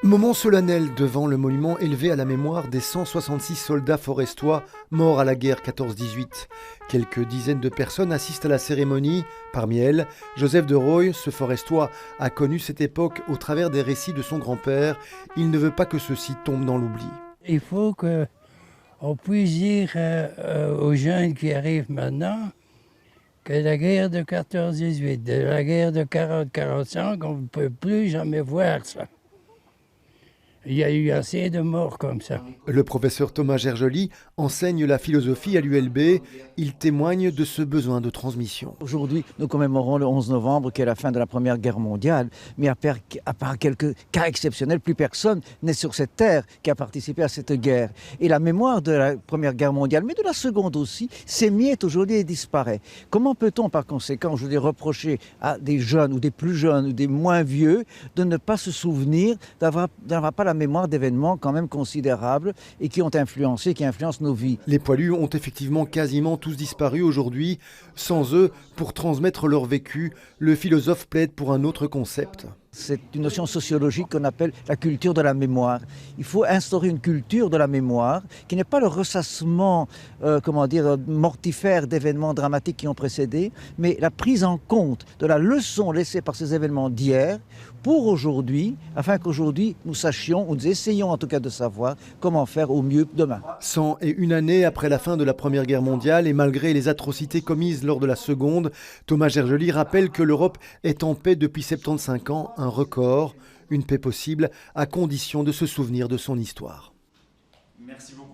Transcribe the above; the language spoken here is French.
Moment solennel devant le monument élevé à la mémoire des 166 soldats forestois morts à la guerre 14-18. Quelques dizaines de personnes assistent à la cérémonie. Parmi elles, Joseph de Rooij, ce forestois, a connu cette époque au travers des récits de son grand-père. Il ne veut pas que ceci tombe dans l'oubli. Il faut qu'on puisse dire aux jeunes qui arrivent maintenant que la guerre de 14-18, de la guerre de 40-45, on ne peut plus jamais voir ça. Il y a eu assez de morts comme ça. Le professeur Thomas Gergely enseigne la philosophie à l'ULB. Il témoigne de ce besoin de transmission. Aujourd'hui, nous commémorons le 11 novembre, qui est la fin de la Première Guerre mondiale. Mais à part quelques cas exceptionnels, plus personne n'est sur cette terre qui a participé à cette guerre. Et la mémoire de la Première Guerre mondiale, mais de la Seconde aussi, s'émiette aujourd'hui et disparaît. Comment peut-on, par conséquent, je veux dire, reprocher à des jeunes ou des plus jeunes ou des moins vieux de ne pas se souvenir, d'avoir pas la mémoire d'événements quand même considérables et qui ont influencé, qui influencent nos vies. Les poilus ont effectivement quasiment tous disparu aujourd'hui. Sans eux, pour transmettre leur vécu, le philosophe plaide pour un autre concept. C'est une notion sociologique qu'on appelle la culture de la mémoire. Il faut instaurer une culture de la mémoire qui n'est pas le ressassement, mortifère d'événements dramatiques qui ont précédé, mais la prise en compte de la leçon laissée par ces événements d'hier pour aujourd'hui, afin qu'aujourd'hui nous sachions, ou nous essayons en tout cas de savoir comment faire au mieux demain. 101 années après la fin de la Première Guerre mondiale et malgré les atrocités commises lors de la Seconde, Thomas Gergely rappelle que l'Europe est en paix depuis 75 ans, un record, une paix possible à condition de se souvenir de son histoire. Merci beaucoup.